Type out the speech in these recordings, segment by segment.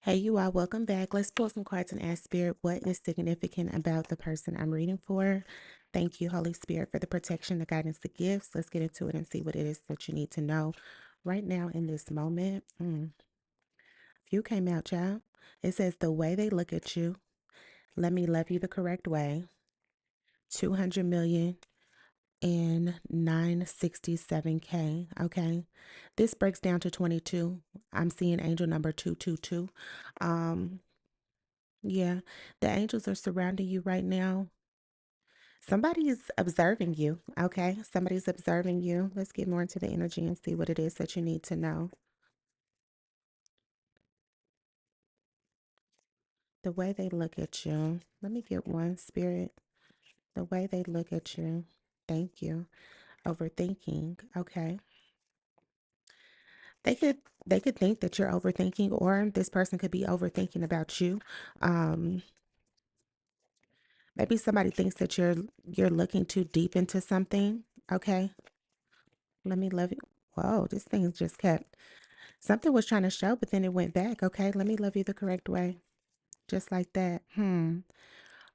Hey, you all, welcome back. Let's pull some cards and ask Spirit what is significant about the person I'm reading for. Thank you, Holy Spirit, for the protection, the guidance, the gifts. Let's get into it and see what it is that you need to know right now in this moment. Few came out, child. It says, the way they look at you, let me love you the correct way. 200 million and 967K. Okay. This breaks down to 22. I'm seeing angel number 222. Um, Yeah, the angels are surrounding you right now. Somebody is observing you. Okay, somebody's observing you. Let's get more into the energy and see what it is that you need to know. The way they look at you. Let me get one, Spirit. The way they look at you. Thank you. Overthinking. Okay. They could they could think that you're overthinking, or this person could be overthinking about you. Um, Maybe somebody thinks that you're looking too deep into something. Okay. Let me love you. Whoa, this thing just kept. Something was trying to show, but then it went back. Okay, let me love you the correct way. Just like that.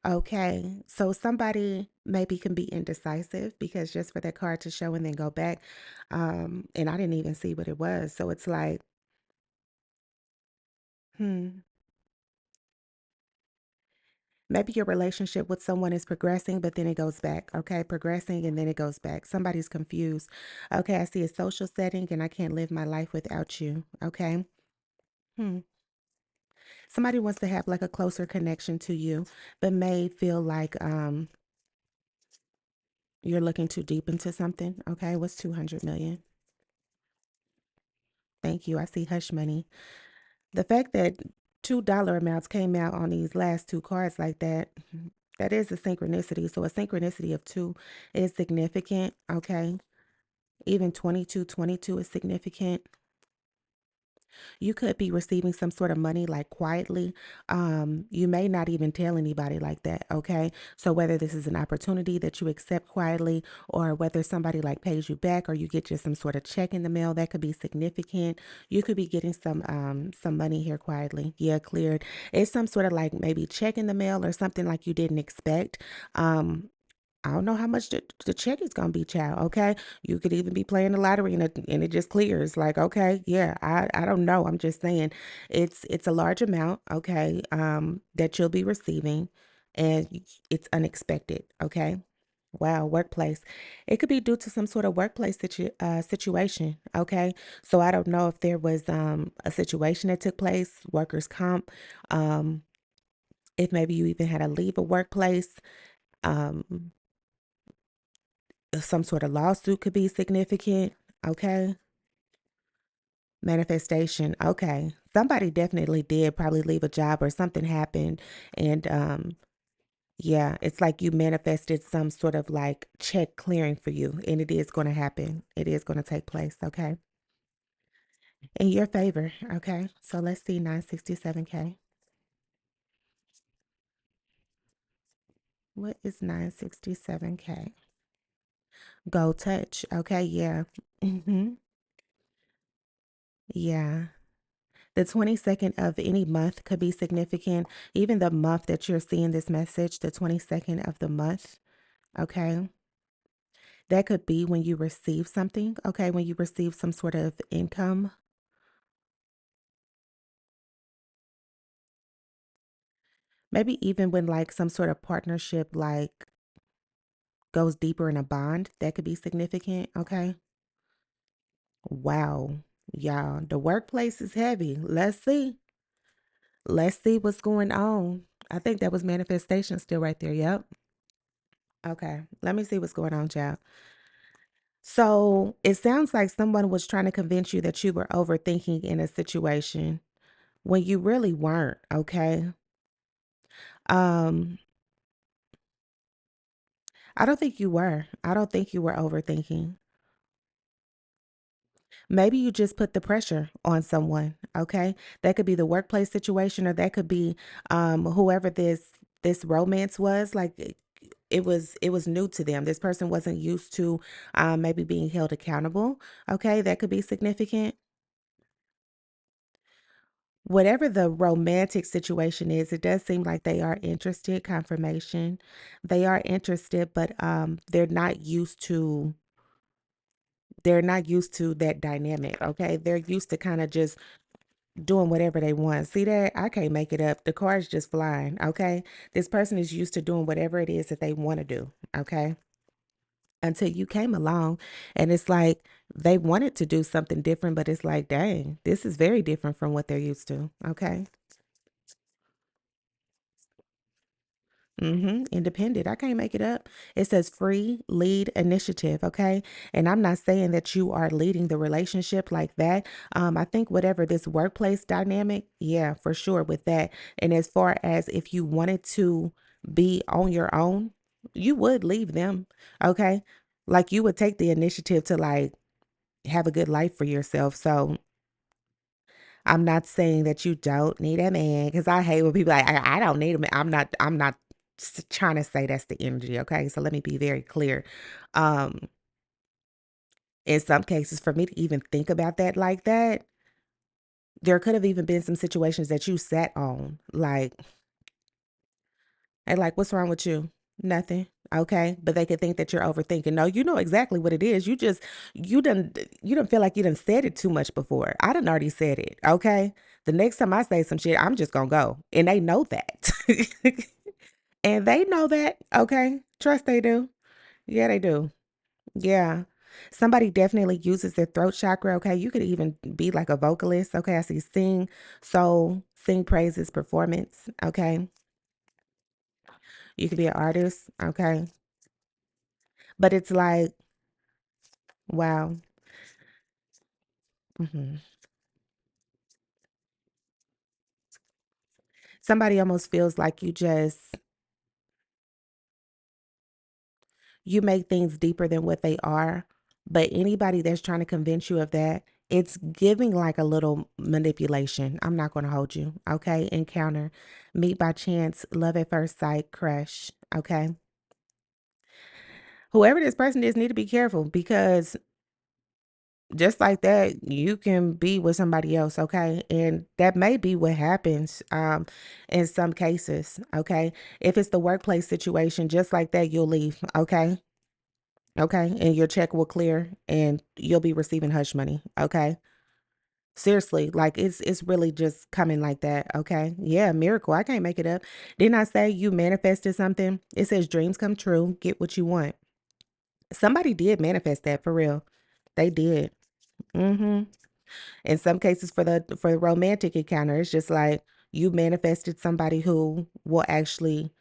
Okay. So somebody maybe can be indecisive because just for that card to show and then go back. And I didn't even see what it was. So it's like, hmm, maybe your relationship with someone is progressing, but then it goes back. Okay, progressing and then it goes back. Somebody's confused. Okay, I see a social setting and I can't live my life without you. Okay. Hmm. Somebody wants to have like a closer connection to you, but may feel like you're looking too deep into something. Okay, what's 200 million? Thank you. I see hush money. The fact that $2 amounts came out on these last two cards like that, that is a synchronicity. So a synchronicity of two is significant. Okay. Even 2222 is significant. You could be receiving some sort of money like quietly. You may not even tell anybody like that. Okay. So whether this is an opportunity that you accept quietly or whether somebody like pays you back or you get just some sort of check in the mail, that could be significant. You could be getting some money here quietly. Yeah, cleared. It's some sort of like maybe check in the mail or something like you didn't expect. Um, I don't know how much the check is gonna be, child. Okay, you could even be playing the lottery and it just clears. Like, okay, yeah, I don't know. I'm just saying, it's a large amount. Okay, that you'll be receiving, and it's unexpected. Okay, wow, workplace. It could be due to some sort of workplace situation. Okay, so I don't know if there was a situation that took place, workers' comp. Um, if maybe you even had to leave a workplace. Um, some sort of lawsuit could be significant. Okay. Manifestation. Okay. Somebody definitely did probably leave a job or something happened. And yeah, it's like you manifested some sort of like check clearing for you. And it is going to happen. It is going to take place. Okay. In your favor. Okay. So let's see 967K. What is 967K? Go touch. Okay. Yeah. Yeah. The 22nd of any month could be significant. Even the month that you're seeing this message, the 22nd of the month, okay? That could be when you receive something, okay? When you receive some sort of income. Maybe even when like some sort of partnership like goes deeper in a bond, that could be significant, okay? Wow. Y'all, the workplace is heavy. Let's see. Let's see what's going on. I think that was manifestation still right there. Yep. Okay. Let me see what's going on, child. So it sounds like someone was trying to convince you that you were overthinking in a situation when you really weren't, okay? Um, I don't think you were. I don't think you were overthinking. Maybe you just put the pressure on someone, okay? That could be the workplace situation or that could be whoever this romance was like it was new to them. This person wasn't used to maybe being held accountable, okay? That could be significant. Whatever the romantic situation is, it does seem like they are interested, confirmation. They are interested, but they're not used to that dynamic, okay? They're used to kind of just doing whatever they want. See that? I can't make it up. The card's just flying, okay? This person is used to doing whatever it is that they want to do, okay? Until you came along and it's like they wanted to do something different, but it's like, dang, this is very different from what they're used to, okay? Independent. I can't make it up. It says free lead initiative. Okay. And I'm not saying that you are leading the relationship like that. I think whatever this workplace dynamic, yeah, for sure with that. And as far as if you wanted to be on your own, you would leave them. Okay. Like you would take the initiative to like have a good life for yourself. So I'm not saying that you don't need a man because I hate when people like I don't need a man. I'm not trying to say that's the energy. Okay, so let me be very clear. Um, in some cases, for me to even think about that like that, there could have even been some situations that you sat on, like, and like, what's wrong with you? Nothing. Okay. But they could think that you're overthinking. No, you know exactly what it is. You done feel like you done said it too much before. I done already said it. Okay. The next time I say some shit, I'm just gonna go. And they know that. And they know that. Okay. Trust they do. Yeah, they do. Yeah. Somebody definitely uses their throat chakra. Okay. You could even be like a vocalist. Okay. I see sing, soul, sing praises, performance. Okay. You could be an artist. Okay. But it's like, wow. Mhm. Somebody almost feels like you make things deeper than what they are. But anybody that's trying to convince you of that, it's giving like a little manipulation. I'm not going to hold you. Okay. Encounter, meet by chance, love at first sight, crush. Okay. Whoever this person is, need to be careful because just like that, you can be with somebody else, okay? And that may be what happens in some cases, okay? If it's the workplace situation, just like that, you'll leave, okay? Okay, and your check will clear and you'll be receiving hush money, okay? Seriously, like it's really just coming like that, okay? Yeah, miracle. I can't make it up. Didn't I say you manifested something? It says dreams come true, get what you want. Somebody did manifest that for real. They did. Mm-hmm. In some cases for the romantic encounter, it's just like you manifested somebody who will actually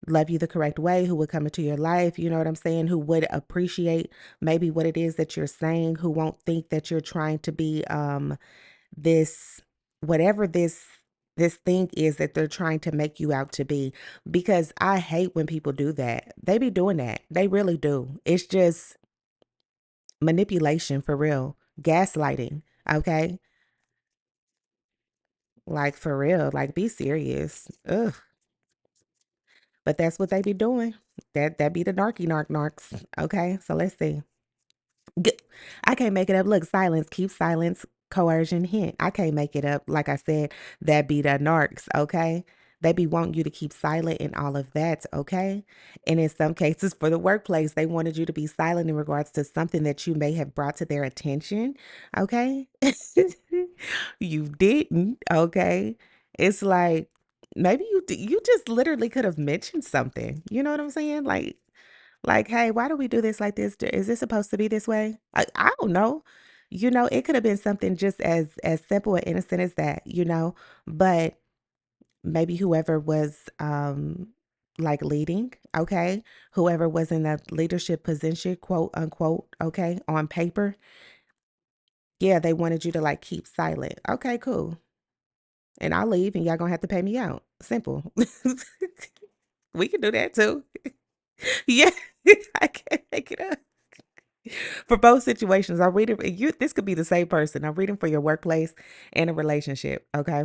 love you the correct way, who would come into your life, you know what I'm saying, who would appreciate maybe what it is that you're saying, who won't think that you're trying to be this whatever this thing is that they're trying to make you out to be, because I hate when people do that. They be doing that. They really do. It's just manipulation for real. Gaslighting, okay? Like, for real, like, be serious. Ugh, but that's what they be doing. That be the narcs, okay? So let's see. G I can't make it up. Look, silence, keep silence, coercion, hint. I can't make it up. Like I said, that be the narcs, okay? They be wanting you to keep silent and all of that, okay? And in some cases for the workplace, they wanted you to be silent in regards to something that you may have brought to their attention, okay? You didn't, okay? It's like maybe you just literally could have mentioned something. You know what I'm saying? Like, "Hey, why do we do this like this? Is this supposed to be this way?" I don't know. You know, it could have been something just as simple and innocent as that, you know? But maybe whoever was, like, leading, okay? Whoever was in a leadership position, quote, unquote, okay, on paper, yeah, they wanted you to, like, keep silent. Okay, cool. And I'll leave, and y'all gonna have to pay me out. Simple. We can do that too. Yeah, I can't make it up. For both situations, I'm reading you this could be the same person. I'm reading for your workplace and a relationship, okay?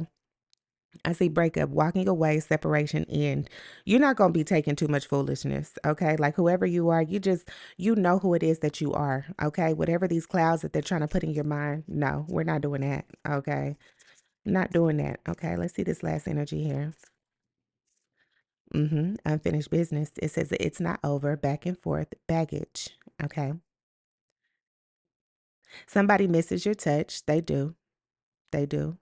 I see breakup, walking away, separation, end. You're not going to be taking too much foolishness, okay? Like whoever you are, you know who it is that you are, okay? Whatever these clouds that they're trying to put in your mind, no, we're not doing that, okay? Not doing that. Okay, let's see this last energy here. Unfinished business. It says that it's not over. Back and forth. Baggage. Okay. Somebody misses your touch. They do. They do.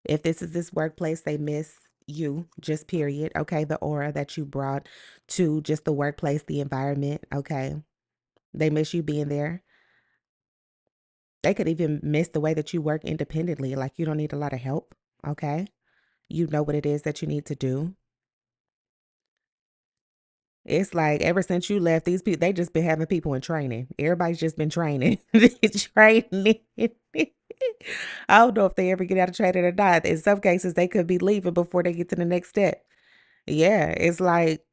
If this is this workplace, they miss you, just period. Okay. The aura that you brought to just the workplace, the environment. Okay. They miss you being there. They could even miss the way that you work independently. Like you don't need a lot of help. Okay. You know what it is that you need to do. It's like ever since you left, these people they just been having people in training. Everybody's just been training, training. I don't know if they ever get out of training or not. In some cases, they could be leaving before they get to the next step. Yeah, it's like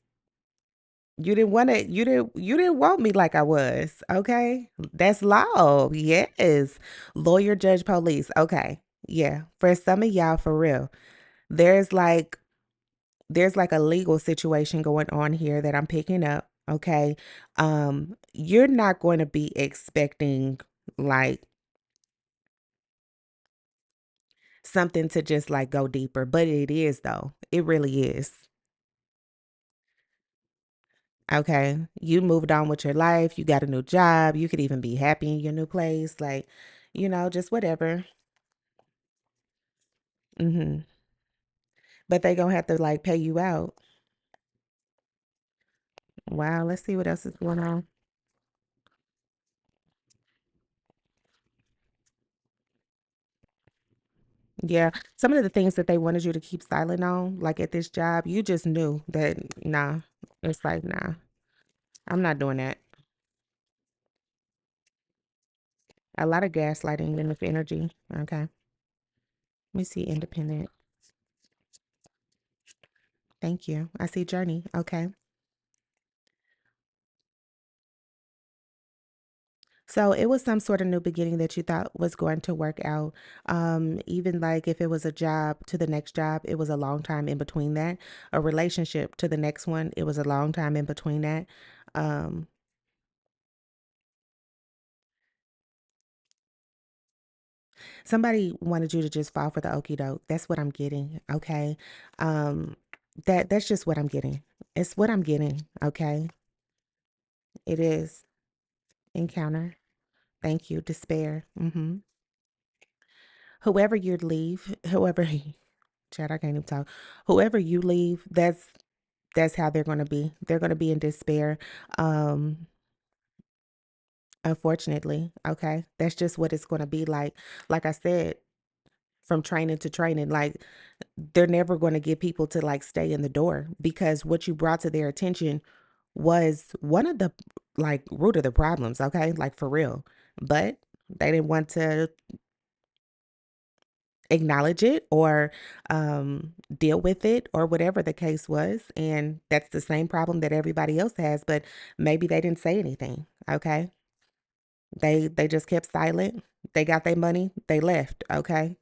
you didn't want me like I was. Okay, that's law. Yes, lawyer, judge, police. Okay, yeah. For some of y'all, for real, there's like there's like a legal situation going on here that I'm picking up, okay? You're not going to be expecting like something to just like go deeper, but it is though. It really is. Okay. You moved on with your life, you got a new job, you could even be happy in your new place, like, just whatever. Mhm. But they going to have to like pay you out. Wow, let's see what else is going on. Yeah, some of the things that they wanted you to keep silent on, like at this job, you just knew that nah. It's like, nah, I'm not doing that. A lot of gaslighting in this energy. Okay. Let me see independent. Thank you. I see journey. Okay. So it was some sort of new beginning that you thought was going to work out. Even like if it was a job to the next job, it was a long time in between that. A relationship to the next one, it was a long time in between that. Um, Somebody wanted you to just fall for the okie doke. That's what I'm getting. Okay. Um, that's just what I'm getting. It's what I'm getting. Okay. It is encounter. Thank you. Despair. Whoever you leave, Chad, I can't even talk. Whoever you leave, that's how they're gonna be. They're gonna be in despair. Um, Unfortunately. Okay. That's just what it's gonna be like. Like I said, from training to training, like they're never going to get people to like stay in the door because what you brought to their attention was one of the like root of the problems, okay? Like for real. But they didn't want to acknowledge it or deal with it or whatever the case was, and that's the same problem that everybody else has, but maybe they didn't say anything, okay? They just kept silent. They got their money, they left, okay?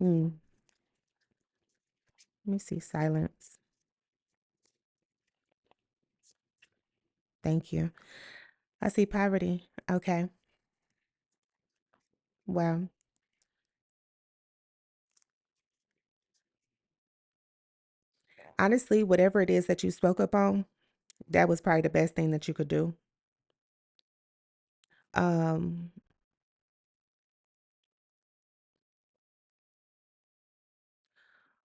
Hmm. Let me see silence. Thank you. I see poverty. Okay. Well, honestly, whatever it is that you spoke up on, that was probably the best thing that you could do. Um,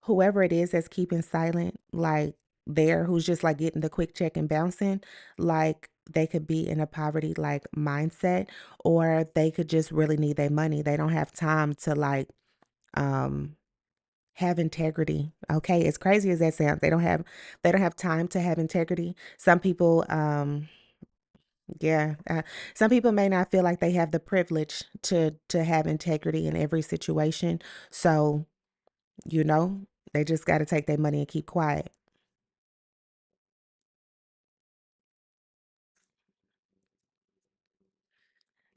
Whoever it is that's keeping silent, like there, who's just like getting the quick check and bouncing, like they could be in a poverty like mindset, or they could just really need their money. They don't have time to like um have integrity. Okay. As crazy as that sounds, they don't have time to have integrity. Some people yeah, some people may not feel like they have the privilege to have integrity in every situation. So, you know, they just got to take their money and keep quiet.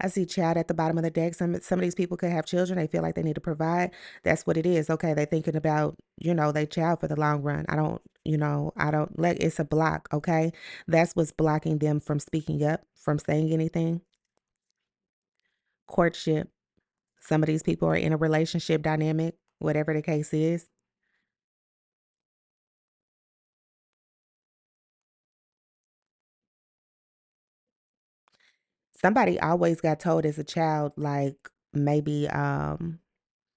I see child at the bottom of the deck. Some of these people could have children. They feel like they need to provide. That's what it is. Okay, they're thinking about, their child for the long run. I don't like it's a block, okay? That's what's blocking them from speaking up, from saying anything. courtship. Some of these people are in a relationship dynamic, whatever the case is. Somebody always got told as a child, like maybe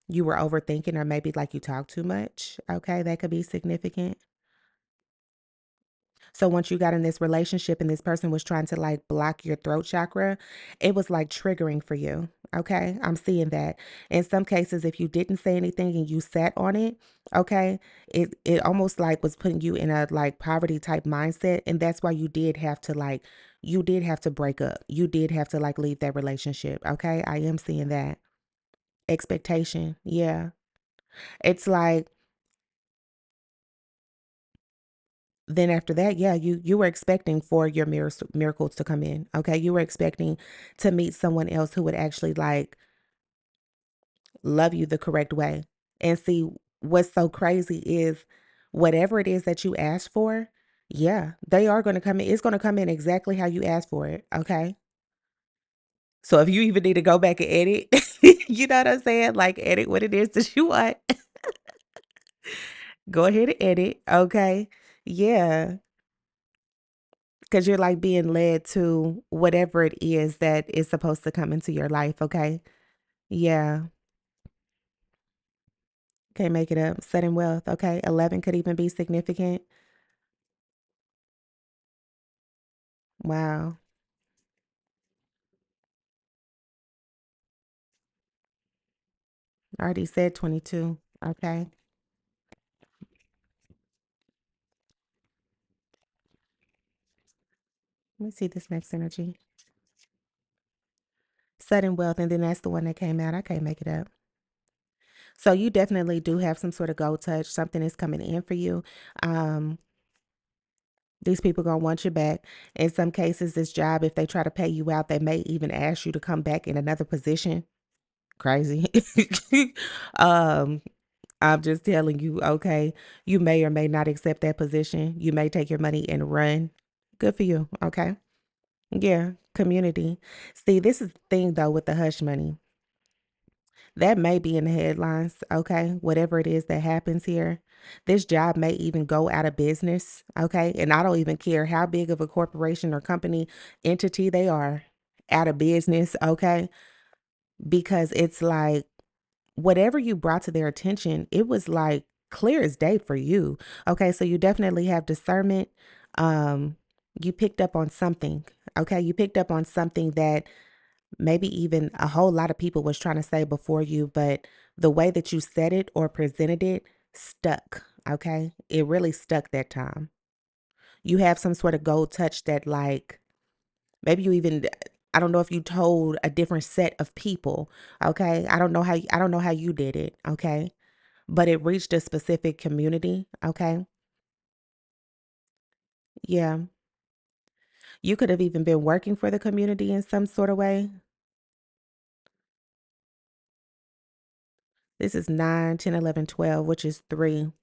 you were overthinking or maybe like you talk too much. Okay, that could be significant. So once you got in this relationship and this person was trying to like block your throat chakra, it was like triggering for you. Okay. I'm seeing that. In some cases, if you didn't say anything and you sat on it, okay, it almost like was putting you in a like poverty type mindset. And that's why you did have to break up. You did have to like leave that relationship. Okay. I am seeing that. Expectation. Yeah. It's like then after that, yeah, you were expecting for your miracles to come in. Okay, you were expecting to meet someone else who would actually like love you the correct way. And see, what's so crazy is whatever it is that you asked for, yeah, they are going to come in. It's going to come in exactly how you asked for it. Okay. So if you even need to go back and edit, you know what I'm saying? Like edit what it is that you want. Go ahead and edit. Okay. Yeah. Because you're like being led to whatever it is that is supposed to come into your life, okay? Yeah, can't make it up. Sudden wealth, okay? 11 could even be significant. Wow. I already said 22. Okay. Let me see this next energy. Sudden wealth, and then that's the one that came out. I can't make it up. So you definitely do have some sort of gold touch. Something is coming in for you. Um, these people gonna want you back. In some cases, this job, if they try to pay you out, they may even ask you to come back in another position. Crazy. um, I'm just telling you, okay, you may or may not accept that position. You may take your money and run. Good for you. Okay. Yeah. Community. See, this is the thing though with the hush money. That may be in the headlines. Okay. Whatever it is that happens here. This job may even go out of business. Okay. And I don't even care how big of a corporation or company entity they are out of business. Okay. Because it's like, whatever you brought to their attention, it was like clear as day for you. Okay, so you definitely have discernment. Um, you picked up on something. Okay, you picked up on something that maybe even a whole lot of people was trying to say before you, but the way that you said it or presented it stuck. Okay, it really stuck that time. You have some sort of gold touch that like maybe you even I don't know if you told a different set of people, okay? I don't know how you did it, okay? But it reached a specific community, okay? Yeah. You could have even been working for the community in some sort of way. This is 9, 10, 11, 12, which is 3.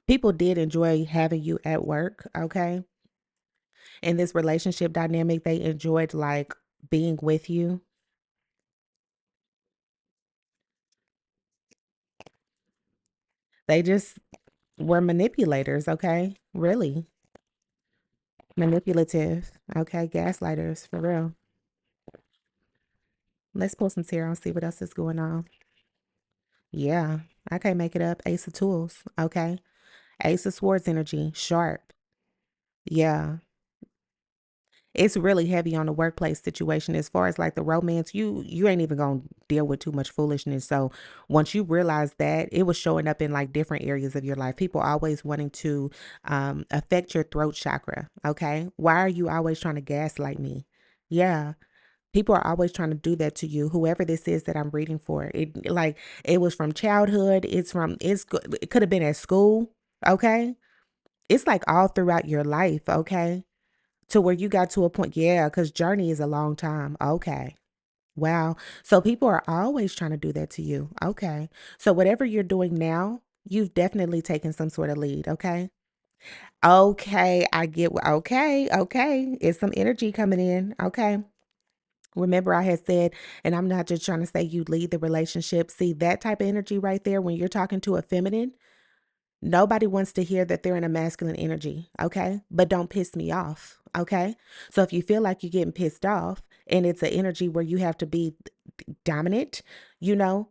People did enjoy having you at work, okay? In this relationship dynamic, they enjoyed like being with you. They just were manipulators, okay? Really. Manipulative, okay? Gaslighters, for real. Let's pull some tarot and see what else is going on. Yeah, I can't make it up. Ace of Tools, okay? Ace of Swords energy, sharp. Yeah. It's really heavy on the workplace situation as far as like the romance. You ain't even gonna deal with too much foolishness. So once you realize that, it was showing up in like different areas of your life. People always wanting to affect your throat chakra. Okay. Why are you always trying to gaslight me? Yeah. People are always trying to do that to you. Whoever this is that I'm reading for. It like it was from childhood. It could have been at school. Okay. It's like all throughout your life. Okay, to where you got to a point, yeah, because journey is a long time. Okay. Wow. So people are always trying to do that to you. Okay. So whatever you're doing now, you've definitely taken some sort of lead. Okay. Okay. I get, okay. Okay. It's some energy coming in. Okay. Remember, I had said, and I'm not just trying to say you lead the relationship. See, that type of energy right there, when you're talking to a feminine, nobody wants to hear that they're in a masculine energy, okay? But don't piss me off, okay? So if you feel like you're getting pissed off and it's an energy where you have to be dominant,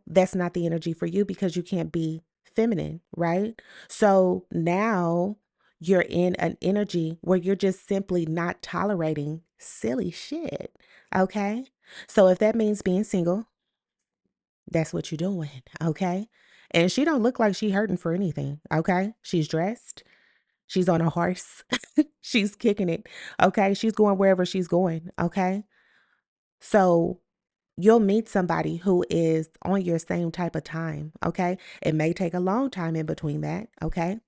that's not the energy for you because you can't be feminine, right? So now you're in an energy where you're just simply not tolerating silly shit, okay? So if that means being single, that's what you're doing, okay? And she don't look like she hurting for anything, okay? She's dressed. She's on a horse. She's kicking it, okay? She's going wherever she's going, okay? So you'll meet somebody who is on your same type of time, okay? It may take a long time in between that, okay?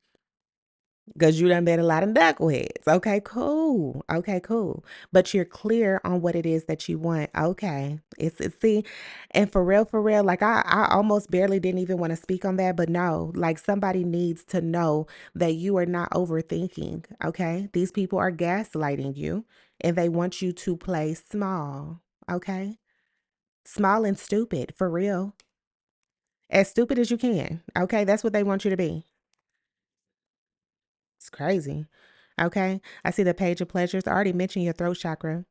Because you done met a lot of knuckleheads. Okay, cool. Okay, cool. But you're clear on what it is that you want. Okay. It's see, and for real, like I almost barely didn't even want to speak on that, but no, like somebody needs to know that you are not overthinking. Okay. These people are gaslighting you and they want you to play small. Okay. Small and stupid, for real. As stupid as you can. Okay. That's what they want you to be. It's crazy. Okay. I see the page of pleasures. I already mentioned your throat chakra.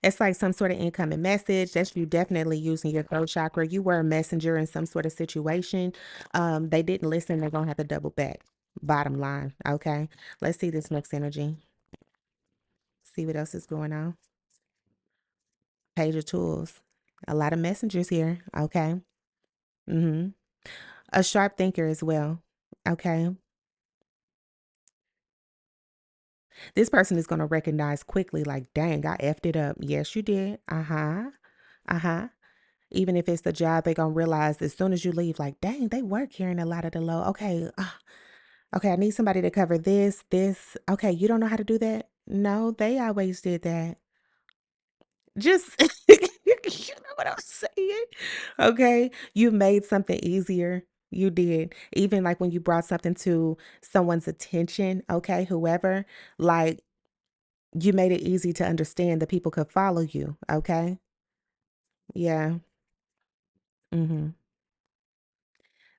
It's like some sort of incoming message. That's you definitely using your throat chakra. You were a messenger in some sort of situation. They didn't listen. They're gonna have to double back. Bottom line. Okay. Let's see this next energy. See what else is going on. Page of tools. A lot of messengers here. Okay. Mm-hmm. A sharp thinker as well. Okay. This person is gonna recognize quickly, like, dang, I effed it up. Yes, you did. Uh-huh. Uh-huh. Even if it's the job, they gonna realize as soon as you leave, like, dang, they were carrying a lot of the load. Okay, okay, I need somebody to cover this. Okay, you don't know how to do that? No, they always did that. Just, you know what I'm saying? Okay, you made something easier. You did. Even like when you brought something to someone's attention, okay, whoever, like you made it easy to understand that people could follow you. Okay. Yeah. Hmm.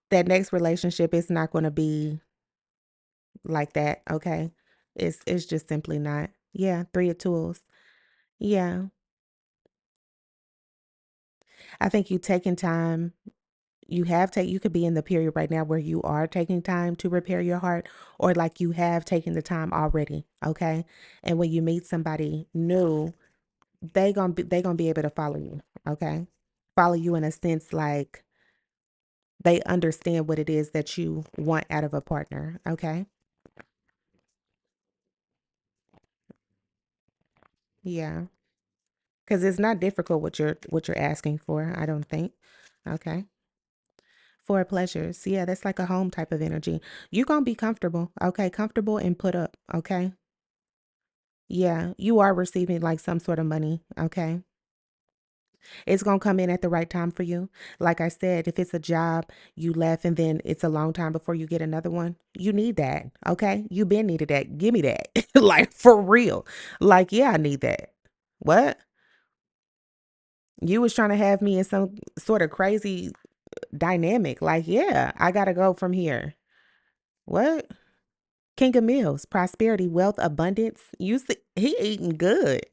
That next relationship is not going to be like that, okay? It's just simply not. Yeah, 3 of tools. Yeah. I think you taking time, you could be in the period right now where you are taking time to repair your heart or like you have taken the time already, okay? And when you meet somebody new, they going to be able to follow you, okay? Follow you in a sense like they understand what it is that you want out of a partner, okay? Yeah. Because it's not difficult what you're asking for, I don't think. Okay. For pleasures. Yeah, that's like a home type of energy. You're gonna be comfortable. Okay, comfortable and put up. Okay. Yeah, you are receiving like some sort of money. Okay. It's gonna come in at the right time for you. Like I said, if it's a job, you left and then it's a long time before you get another one. You need that. Okay. You been needed that. Give me that. Like for real. Like, yeah, I need that. What? You was trying to have me in some sort of crazy dynamic. Like, yeah, I gotta go from here. What? King of Meals, prosperity, wealth, abundance. You see, he eating good.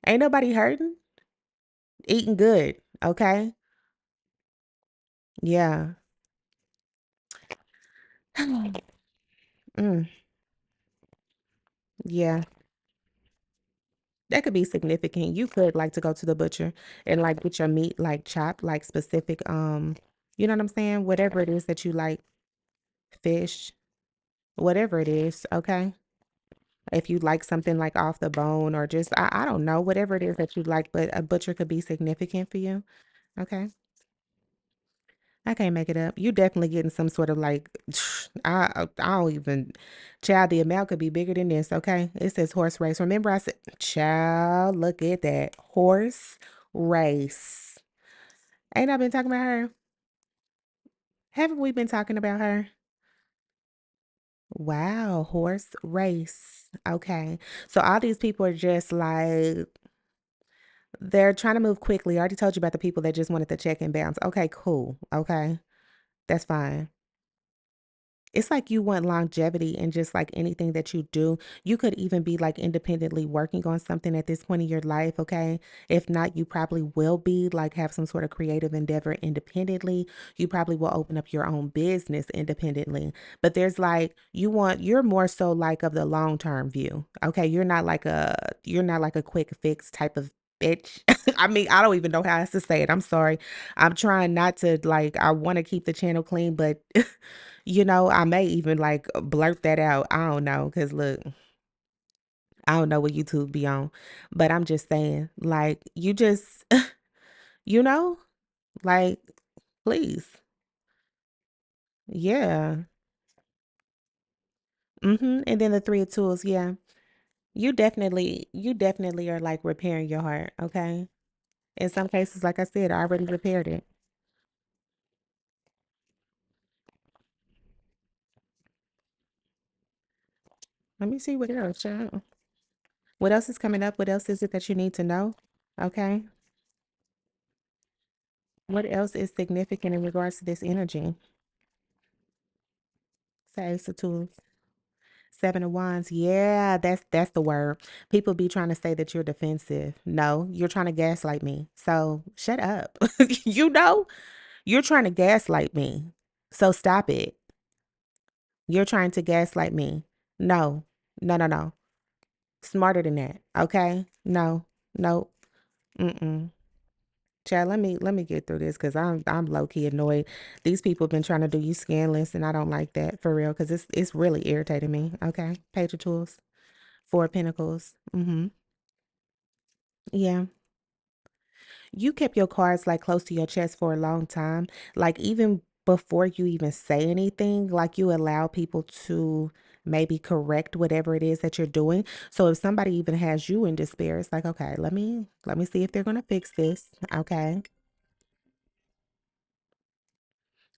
Ain't nobody hurting. Eating good. Okay. Yeah. Mm, yeah. That could be significant. You could like to go to the butcher and like get your meat like chopped, like specific. You know what I'm saying? Whatever it is that you like, fish, whatever it is. Okay. If you like something like off the bone or just I don't know, whatever it is that you like, but a butcher could be significant for you. Okay. I can't make it up. You definitely getting some sort of like I don't even child, the amount could be bigger than this, okay? It says horse race. Remember I said child, look at that. Horse race. Ain't I been talking about her? Haven't we been talking about her? Wow, horse race. Okay. So all these people are just like They're trying to move quickly. I already told you about the people that just wanted the check and bounce. Okay, cool. Okay, that's fine. It's like you want longevity in just like anything that you do. You could even be like independently working on something at this point in your life, okay? If not, you probably will be like have some sort of creative endeavor independently. You probably will open up your own business independently. But there's like you're more so like of the long-term view. Okay? You're not like a quick fix type of bitch. I mean, I don't even know how else to say it. I'm sorry. I'm trying not to like I want to keep the channel clean, but I may even like blurt that out. I don't know, cause look, I don't know what YouTube be on, but I'm just saying, like, you just, you know, like, please, yeah, And then the three of tools, yeah, you definitely are like repairing your heart, okay? In some cases, like I said, I already repaired it. Let me see what else, child. What else is coming up? What else is it that you need to know? Okay, what else is significant in regards to this energy? Say Ace of Tools. Seven of Wands. Yeah, that's the word. People be trying to say that you're defensive. No, you're trying to gaslight me. So shut up. you know, you're trying to gaslight me. So stop it. You're trying to gaslight me. No, no, no, no. Smarter than that. Okay? No, no. Mm-mm. Chad, let me get through this because I'm low key annoyed. These people have been trying to do you scandalous, and I don't like that for real because it's really irritating me. Okay, Page of Tools. Four of Pentacles. Yeah. You kept your cards like close to your chest for a long time. Like even before you even say anything, like you allow people to maybe correct whatever it is that you're doing. So if somebody even has you in despair, it's like, okay, let me see if they're gonna fix this. Okay.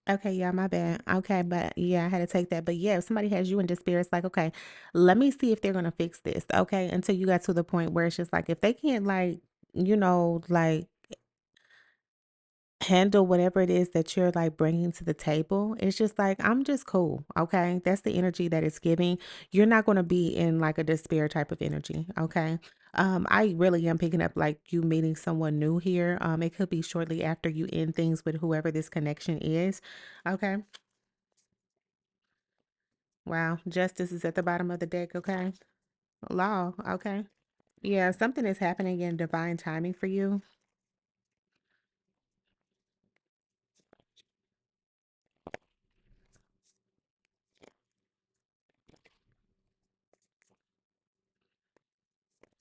Okay, yeah, my bad. Okay, but yeah, I had to take that. But yeah, if somebody has you in despair, it's like, okay, let me see if they're gonna fix this. Okay. Until you got to the point where it's just like if they can't like handle whatever it is that you're like bringing to the table, it's just like I'm just cool. Okay, that's the energy that it's giving. You're not going to be in like a despair type of energy. Okay. I really am picking up like you meeting someone new here. It could be shortly after you end things with whoever this connection is. Okay. Wow, justice is at the bottom of the deck. Okay. Law. Okay. Yeah, something is happening in divine timing for you.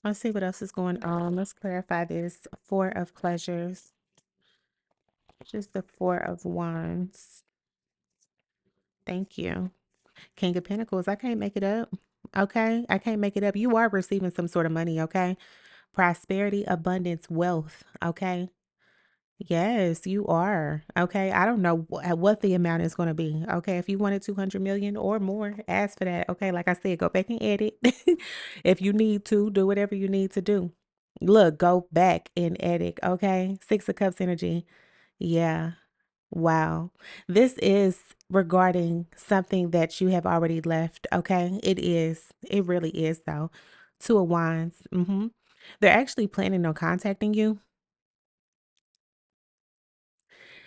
Let's see what else is going on. Let's clarify this. Four of pleasures. Just the Four of Wands. Thank you. King of Pentacles. I can't make it up. Okay. I can't make it up. You are receiving some sort of money. Okay. Prosperity, abundance, wealth. Okay. Yes, you are. Okay. I don't know what the amount is going to be. Okay. If you wanted 200 million or more, ask for that. Okay. Like I said, go back and edit. If you need to, do whatever you need to do. Look, go back and edit. Okay. Six of Cups energy. Yeah. Wow. This is regarding something that you have already left, okay? It is. It really is though. Two of Wands. They're actually planning on contacting you.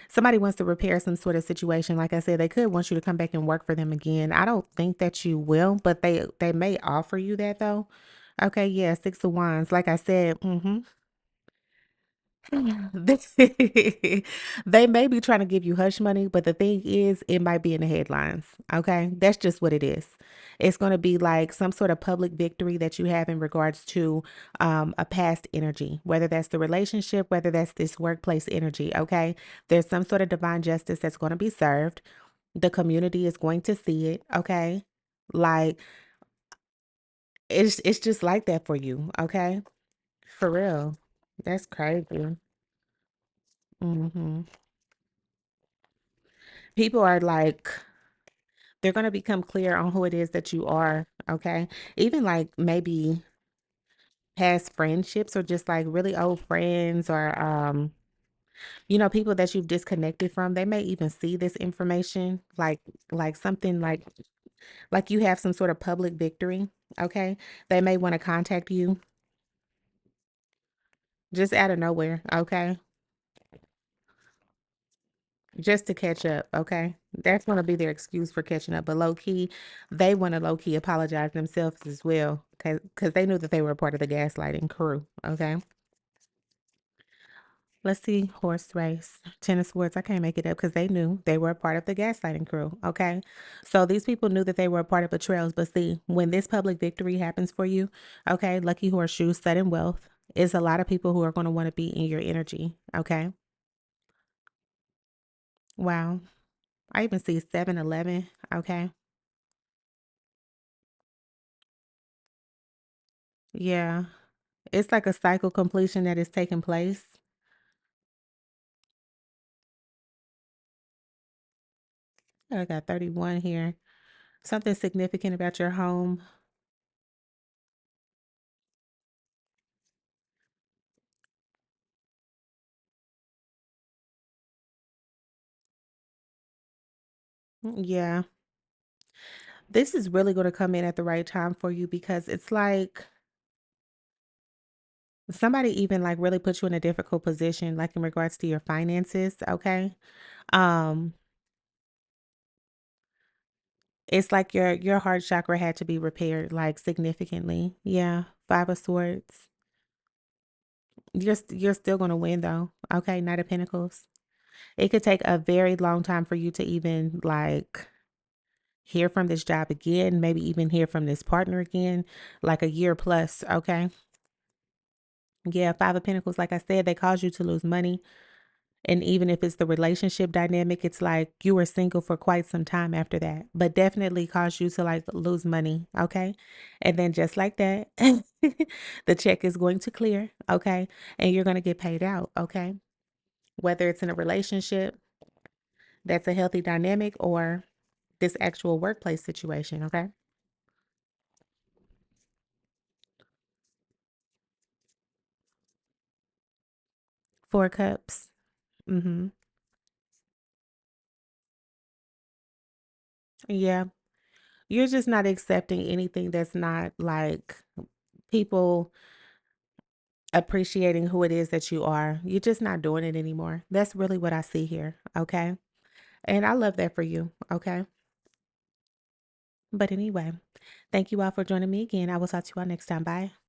Somebody wants to repair some sort of situation. Like I said, they could want you to come back and work for them again. I don't think that you will, but they may offer you that though. Okay, yeah, Six of Wands. Like I said, They they may be trying to give you hush money, but the thing is, it might be in the headlines. Okay. That's just what it is. It's going to be like some sort of public victory that you have in regards to a past energy, whether that's the relationship, whether that's this workplace energy. Okay. There's some sort of divine justice that's going to be served. The community is going to see it. Okay. Like it's just like that for you. Okay. For real. That's crazy. hmm People are like, they're going to become clear on who it is that you are. Okay. Even like maybe past friendships or just like really old friends or people that you've disconnected from, they may even see this information like something like you have some sort of public victory, okay? They may want to contact you just out of nowhere, okay? Just to catch up, okay? That's gonna be their excuse for catching up. But low key, they want to low key apologize themselves as well, because they knew that they were a part of the gaslighting crew, okay? Let's see, horse race, tennis words. I can't make it up because they knew they were a part of the gaslighting crew. Okay. So these people knew that they were a part of betrayals. But see, when this public victory happens for you, okay, lucky horseshoe, sudden wealth, is a lot of people who are going to want to be in your energy. Okay. Wow. I even see 7-Eleven. Okay. Yeah. It's like a cycle completion that is taking place. I got 31 here. Something significant about your home. Yeah. This is really going to come in at the right time for you because it's like somebody even like really put you in a difficult position, like in regards to your finances. Okay. Um, it's like your heart chakra had to be repaired like significantly. Yeah. Five of Swords. You're still gonna win though. Okay, Knight of Pentacles. It could take a very long time for you to even like hear from this job again, maybe even hear from this partner again, like a year plus. Okay. Yeah, Five of Pentacles, like I said, they cause you to lose money. And even if it's the relationship dynamic, it's like you were single for quite some time after that, but definitely caused you to like lose money. Okay. And then just like that, the check is going to clear. Okay. And you're going to get paid out. Okay. Whether it's in a relationship that's a healthy dynamic or this actual workplace situation. Okay. Four cups. Mm-hmm. Yeah. You're just not accepting anything that's not like people appreciating who it is that you are. You're just not doing it anymore. That's really what I see here. Okay. And I love that for you. Okay. But anyway, thank you all for joining me again. I will talk to you all next time. Bye.